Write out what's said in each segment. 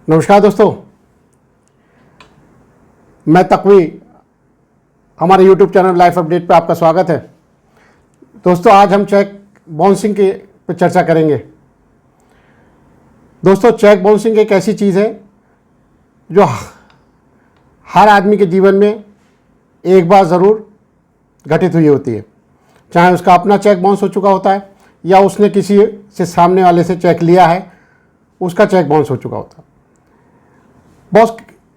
नमस्कार दोस्तों, मैं तकवी, हमारे YouTube चैनल लाइफ अपडेट पे आपका स्वागत है। दोस्तों, आज हम चेक बाउंसिंग के पे चर्चा करेंगे। दोस्तों, चेक बाउंसिंग एक ऐसी चीज़ है जो हर आदमी के जीवन में एक बार ज़रूर घटित हुई होती है, चाहे उसका अपना चेक बाउंस हो चुका होता है या उसने किसी से सामने वाले से चेक लिया है, उसका चेक बाउंस हो चुका होता है। बॉस,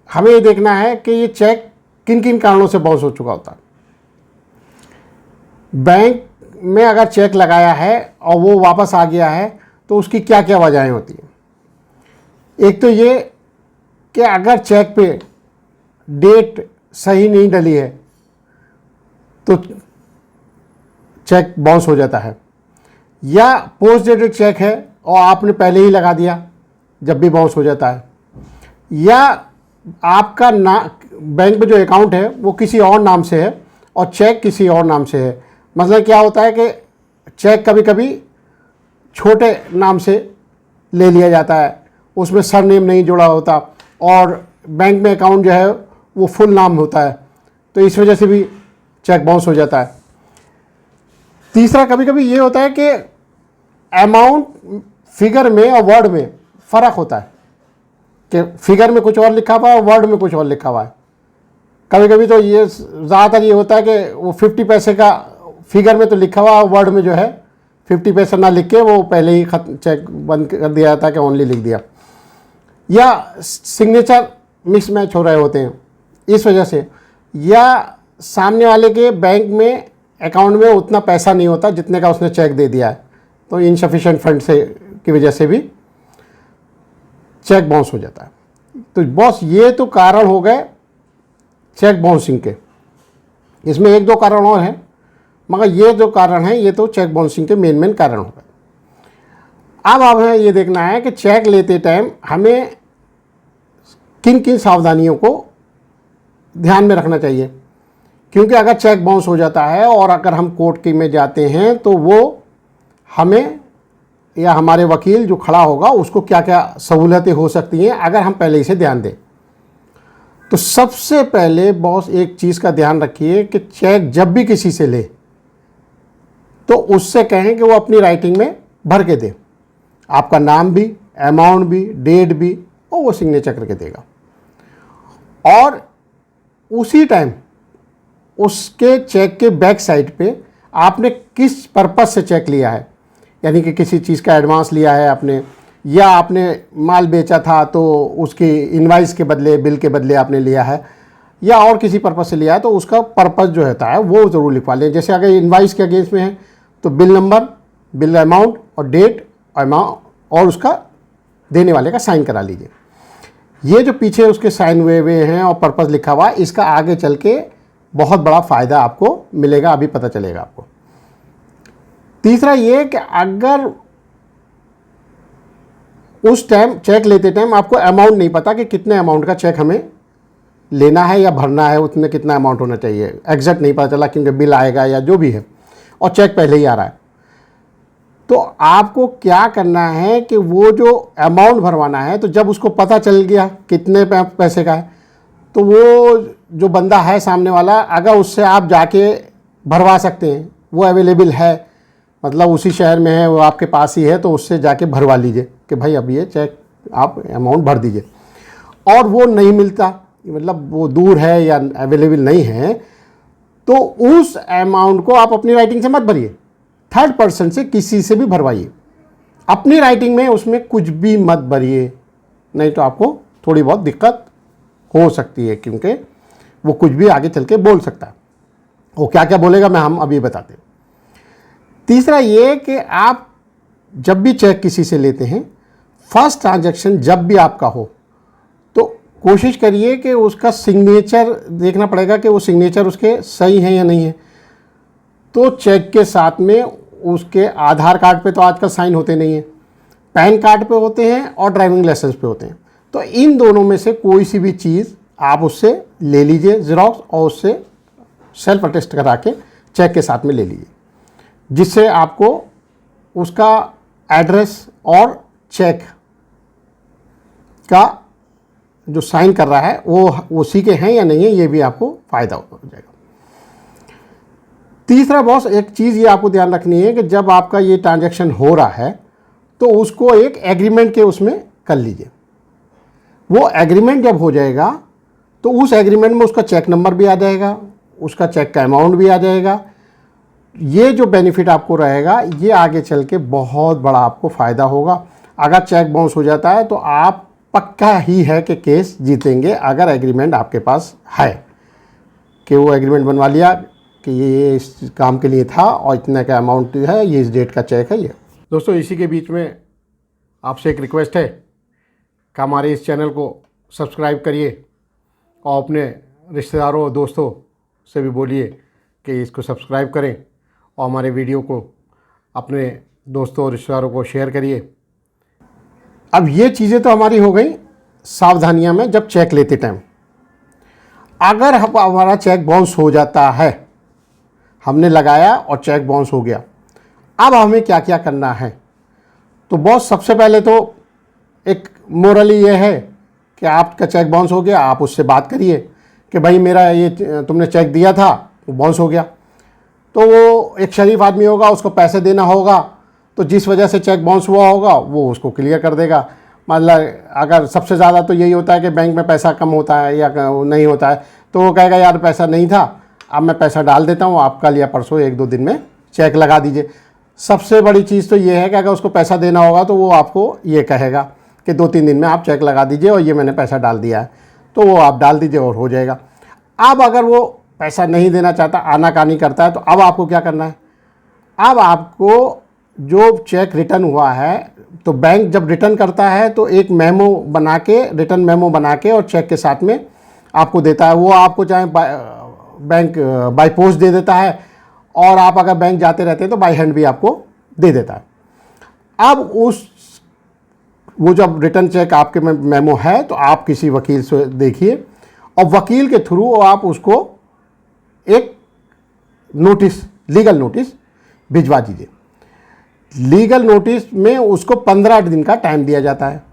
हमें ये देखना है कि ये चेक किन किन कारणों से बाउंस हो चुका होता है। बैंक में अगर चेक लगाया है और वो वापस आ गया है तो उसकी क्या क्या वजहें होती हैं। एक तो ये कि अगर चेक पे डेट सही नहीं डली है तो चेक बाउंस हो जाता है, या पोस्ट डेटेड चेक है और आपने पहले ही लगा दिया, जब भी बाउंस हो जाता है। या आपका बैंक में जो अकाउंट है वो किसी और नाम से है और चेक किसी और नाम से है। मतलब क्या होता है कि चेक कभी कभी छोटे नाम से ले लिया जाता है, उसमें सरनेम नहीं जुड़ा होता, और बैंक में अकाउंट जो है वो फुल नाम होता है, तो इस वजह से भी चेक बाउंस हो जाता है। तीसरा, कभी कभी ये होता है कि अमाउंट फिगर में और वर्ड में फ़र्क होता है, कि फिगर में कुछ और लिखा हुआ है और वर्ड में कुछ और लिखा हुआ है। कभी कभी तो ये ज़्यादातर ये होता है कि वो 50 पैसे का फिगर में तो लिखा हुआ है और वर्ड में जो है 50 पैसे ना लिख के वो पहले ही चेक बंद कर दिया जाता है कि ओनली लिख दिया, या सिग्नेचर मिक्स मैच हो रहे होते हैं इस वजह से, या सामने वाले के बैंक में अकाउंट में उतना पैसा नहीं होता जितने का उसने चेक दे दिया है, तो इनसफिशिएंट फंड से की वजह से भी चेक बाउंस हो जाता है। तो बॉस, ये तो कारण हो गए चेक बाउंसिंग के। इसमें एक दो कारण और हैं, मगर ये जो कारण हैं ये तो चेक बाउंसिंग के मेन कारण हो गए। अब हमें ये देखना है कि चेक लेते टाइम हमें किन किन सावधानियों को ध्यान में रखना चाहिए, क्योंकि अगर चेक बाउंस हो जाता है और अगर हम कोर्ट में जाते हैं तो वो हमें या हमारे वकील जो खड़ा होगा उसको क्या क्या सहूलतें हो सकती हैं अगर हम पहले इसे ध्यान दें। तो सबसे पहले बॉस एक चीज़ का ध्यान रखिए कि चेक जब भी किसी से ले तो उससे कहें कि वो अपनी राइटिंग में भर के दे, आपका नाम भी, अमाउंट भी, डेट भी, और वो सिग्नेचर करके देगा। और उसी टाइम उसके चेक के बैक साइड पे आपने किस पर्पस से चेक लिया है, यानी कि किसी चीज़ का एडवांस लिया है आपने, या आपने माल बेचा था तो उसकी इनवाइस के बदले, बिल के बदले आपने लिया है, या और किसी पर्पस से लिया है, तो उसका पर्पस जो होता है वो ज़रूर लिखवा लें। जैसे अगर इनवाइस के अगेंस्ट में है तो बिल नंबर, बिल अमाउंट और डेट अमाउंट और उसका देने वाले का साइन करा लीजिए। ये जो पीछे उसके साइन हुए हैं और पर्पस लिखा हुआ है, इसका आगे चल के बहुत बड़ा फ़ायदा आपको मिलेगा, अभी पता चलेगा आपको। तीसरा ये कि अगर उस टाइम चेक लेते टाइम आपको अमाउंट नहीं पता कि कितने अमाउंट का चेक हमें लेना है या भरना है, उतने कितना अमाउंट होना चाहिए, एग्जैक्ट नहीं पता चला क्योंकि बिल आएगा या जो भी है और चेक पहले ही आ रहा है, तो आपको क्या करना है कि वो जो अमाउंट भरवाना है, तो जब उसको पता चल गया कितने पैसे का है, तो वो जो बंदा है सामने वाला, अगर उससे आप जाके भरवा सकते हैं, वो अवेलेबल है, मतलब उसी शहर में है, वो आपके पास ही है, तो उससे जाके भरवा लीजिए कि भाई अब ये चेक आप अमाउंट भर दीजिए। और वो नहीं मिलता, मतलब वो दूर है या अवेलेबल नहीं है, तो उस अमाउंट को आप अपनी राइटिंग से मत भरिए, थर्ड पर्सन से किसी से भी भरवाइए। अपनी राइटिंग में उसमें कुछ भी मत भरिए, नहीं तो आपको थोड़ी बहुत दिक्कत हो सकती है, क्योंकि वो कुछ भी आगे चल के बोल सकता है। वो क्या क्या बोलेगा मैं हम अभी बताते हैं। तीसरा ये कि आप जब भी चेक किसी से लेते हैं, फर्स्ट ट्रांजैक्शन जब भी आपका हो तो कोशिश करिए कि उसका सिग्नेचर देखना पड़ेगा कि वो सिग्नेचर उसके सही है या नहीं है। तो चेक के साथ में उसके आधार कार्ड पे तो आजकल साइन होते नहीं हैं, पैन कार्ड पे होते हैं और ड्राइविंग लाइसेंस पे होते हैं। तो इन दोनों में से कोई सी भी चीज़ आप उससे ले लीजिए ज़ेरॉक्स, और उससे सेल्फ अटेस्ट करा के चेक के साथ में ले लीजिए, जिससे आपको उसका एड्रेस और चेक का जो साइन कर रहा है वो उसी के हैं या नहीं है, ये भी आपको फ़ायदा हो जाएगा। तीसरा बॉस, एक चीज़ ये आपको ध्यान रखनी है कि जब आपका ये ट्रांजैक्शन हो रहा है तो उसको एक एग्रीमेंट के उसमें कर लीजिए। वो एग्रीमेंट जब हो जाएगा तो उस एग्रीमेंट में उसका चेक नंबर भी आ जाएगा, उसका चेक का अमाउंट भी आ जाएगा। ये जो बेनिफिट आपको रहेगा ये आगे चल के बहुत बड़ा आपको फ़ायदा होगा। अगर चेक बाउंस हो जाता है तो आप पक्का ही है कि केस जीतेंगे, अगर एग्रीमेंट आपके पास है कि वो एग्रीमेंट बनवा लिया कि ये इस काम के लिए था और इतना का अमाउंट है, ये इस डेट का चेक है। ये दोस्तों, इसी के बीच में आपसे एक रिक्वेस्ट है कि हमारे इस चैनल को सब्सक्राइब करिए और अपने रिश्तेदारों और दोस्तों से भी बोलिए कि इसको सब्सक्राइब करें और हमारे वीडियो को अपने दोस्तों और रिश्तेदारों को शेयर करिए। अब ये चीज़ें तो हमारी हो गई सावधानियां में जब चेक लेते टाइम। अगर हमारा चेक बाउंस हो जाता है, हमने लगाया और चेक बाउंस हो गया, अब हमें क्या क्या करना है? तो बॉस, सबसे पहले तो एक मोरली ये है कि आपका चेक बाउंस हो गया, आप उससे बात करिए कि भाई मेरा ये तुमने चेक दिया था वो बाउंस हो गया। तो वो एक शरीफ आदमी होगा, उसको पैसे देना होगा, तो जिस वजह से चेक बाउंस हुआ होगा वो उसको क्लियर कर देगा। मतलब अगर सबसे ज़्यादा तो यही होता है कि बैंक में पैसा कम होता है या नहीं होता है, तो वो कहेगा यार पैसा नहीं था, अब मैं पैसा डाल देता हूँ, आप कल या परसों 1-2 दिन में चेक लगा दीजिए। सबसे बड़ी चीज़ तो ये है कि अगर उसको पैसा देना होगा तो वो आपको ये कहेगा कि 2-3 दिन में आप चेक लगा दीजिए और ये मैंने पैसा डाल दिया है, तो वो आप डाल दीजिए और हो जाएगा। अब अगर वो पैसा नहीं देना चाहता, आनाकानी करता है, तो अब आपको क्या करना है? अब आपको जो चेक रिटर्न हुआ है, तो बैंक जब रिटर्न करता है तो एक मेमो बना के, रिटर्न मेमो बना के और चेक के साथ में आपको देता है। वो आपको चाहे बैंक बाय पोस्ट दे देता है और आप अगर बैंक जाते रहते हैं तो बाय हैंड भी आपको दे देता है। अब वो जब रिटर्न चेक आपके में मेमो है तो आप किसी वकील से देखिए और वकील के थ्रू आप उसको एक नोटिस, लीगल नोटिस भिजवा दीजिए। लीगल नोटिस में उसको 15 दिन का टाइम दिया जाता है।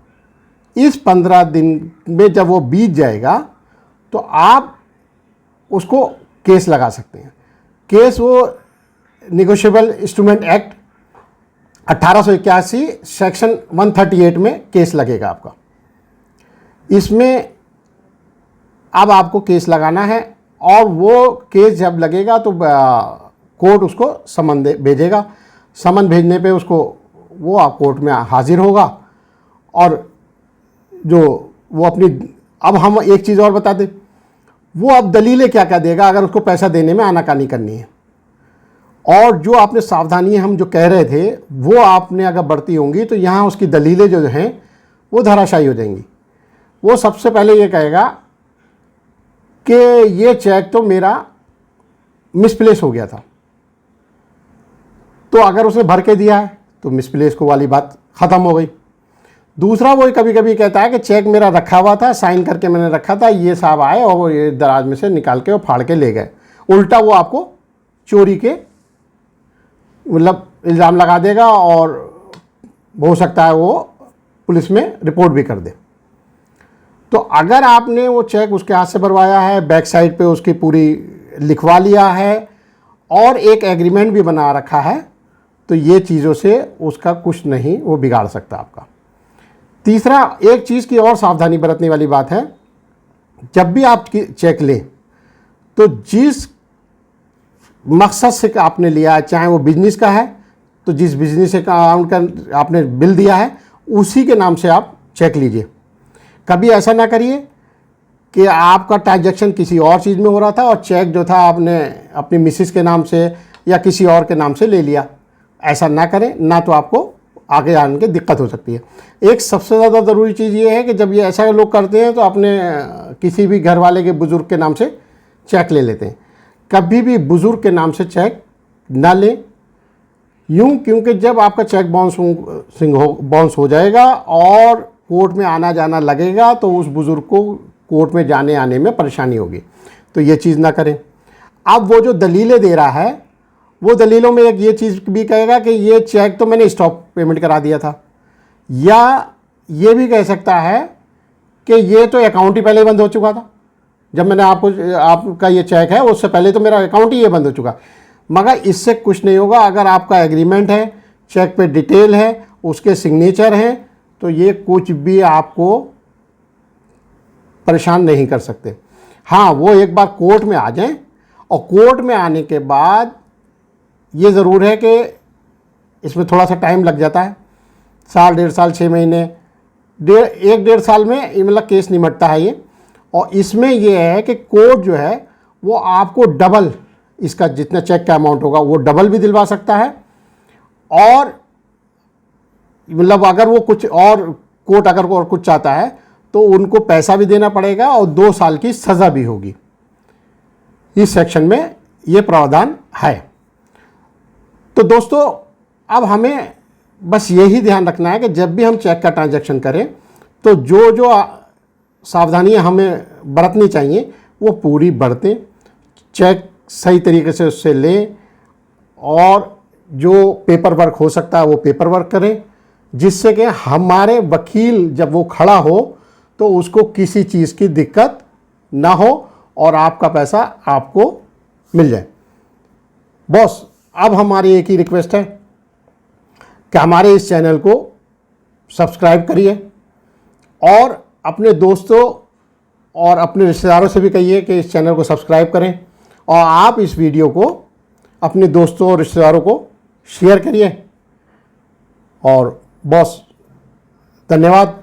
इस 15 दिन में जब वो बीत जाएगा तो आप उसको केस लगा सकते हैं। केस वो निगोशिएबल इंस्ट्रूमेंट एक्ट 1881 सेक्शन 138 में केस लगेगा आपका। इसमें अब आपको केस लगाना है और वो केस जब लगेगा तो कोर्ट उसको समन भेजेगा। समन भेजने पे उसको वो आप कोर्ट में हाजिर होगा और जो वो अपनी, अब हम एक चीज़ और बता दें, वो अब दलीलें क्या क्या देगा अगर उसको पैसा देने में आनाकानी करनी है। और जो आपने सावधानियां हम जो कह रहे थे वो आपने अगर बढ़ती होंगी तो यहाँ उसकी दलीलें जो हैं वो धराशायी हो जाएंगी। वो सबसे पहले ये कहेगा कि ये चेक तो मेरा मिसप्लेस हो गया था, तो अगर उसने भर के दिया है तो मिसप्लेस को वाली बात ख़त्म हो गई। दूसरा, वो कभी कभी कहता है कि चेक मेरा रखा हुआ था, साइन करके मैंने रखा था, ये साहब आए और वो ये दराज में से निकाल के और फाड़ के ले गए। उल्टा वो आपको चोरी के मतलब इल्ज़ाम लगा देगा और हो सकता है वो पुलिस में रिपोर्ट भी कर दे। तो अगर आपने वो चेक उसके हाथ से भरवाया है, बैक साइड पे उसकी पूरी लिखवा लिया है और एक एग्रीमेंट भी बना रखा है, तो ये चीज़ों से उसका कुछ नहीं वो बिगाड़ सकता आपका। तीसरा, एक चीज़ की और सावधानी बरतने वाली बात है, जब भी आप चेक लें तो जिस मकसद से आपने लिया है, चाहे वो बिजनेस का है तो जिस बिजनेस अकाउंट का आपने बिल दिया है उसी के नाम से आप चेक लीजिए। कभी ऐसा ना करिए कि आपका ट्रांजैक्शन किसी और चीज़ में हो रहा था और चेक जो था आपने अपनी मिसिस के नाम से या किसी और के नाम से ले लिया। ऐसा ना करें, ना तो आपको आगे आने की दिक्कत हो सकती है। एक सबसे ज़्यादा ज़रूरी चीज़ ये है कि जब ये ऐसा लोग करते हैं तो अपने किसी भी घर वाले के बुज़ुर्ग के नाम से चेक ले लेते हैं। कभी भी बुज़ुर्ग के नाम से चेक ना लें, क्योंकि जब आपका चेक बाउंस हो जाएगा और कोर्ट में आना जाना लगेगा तो उस बुज़ुर्ग को कोर्ट में जाने आने में परेशानी होगी। तो ये चीज़ ना करें। अब वो जो दलीलें दे रहा है वो दलीलों में एक ये चीज़ भी कहेगा कि ये चेक तो मैंने स्टॉप पेमेंट करा दिया था, या ये भी कह सकता है कि ये तो अकाउंट ही पहले बंद हो चुका था, जब मैंने आपका ये चेक है उससे पहले तो मेरा अकाउंट ही ये बंद हो चुका। मगर इससे कुछ नहीं होगा। अगर आपका एग्रीमेंट है, चेक पे डिटेल है, उसके सिग्नेचर हैं, तो ये कुछ भी आपको परेशान नहीं कर सकते। हाँ, वो एक बार कोर्ट में आ जाएं, और कोर्ट में आने के बाद ये ज़रूर है कि इसमें थोड़ा सा टाइम लग जाता है, साल, 1.5 साल, 6 महीने, 1.5 साल में मतलब केस निमटता है ये। और इसमें ये है कि कोर्ट जो है वो आपको डबल, इसका जितना चेक का अमाउंट होगा वो डबल भी दिलवा सकता है। और मतलब अगर वो कुछ और, कोर्ट अगर और कुछ चाहता है तो उनको पैसा भी देना पड़ेगा और 2 साल की सज़ा भी होगी। इस सेक्शन में ये प्रावधान है। तो दोस्तों, अब हमें बस यही ध्यान रखना है कि जब भी हम चेक का ट्रांजैक्शन करें तो जो जो सावधानियां हमें बरतनी चाहिए वो पूरी बरतें। चेक सही तरीके से उससे लें, और जो पेपर वर्क हो सकता है वो पेपर वर्क करें, जिससे कि हमारे वकील जब वो खड़ा हो तो उसको किसी चीज़ की दिक्कत ना हो और आपका पैसा आपको मिल जाए। बॉस, अब हमारी एक ही रिक्वेस्ट है कि हमारे इस चैनल को सब्सक्राइब करिए, और अपने दोस्तों और अपने रिश्तेदारों से भी कहिए कि इस चैनल को सब्सक्राइब करें, और आप इस वीडियो को अपने दोस्तों और रिश्तेदारों को शेयर करिए। और बॉस, धन्यवाद।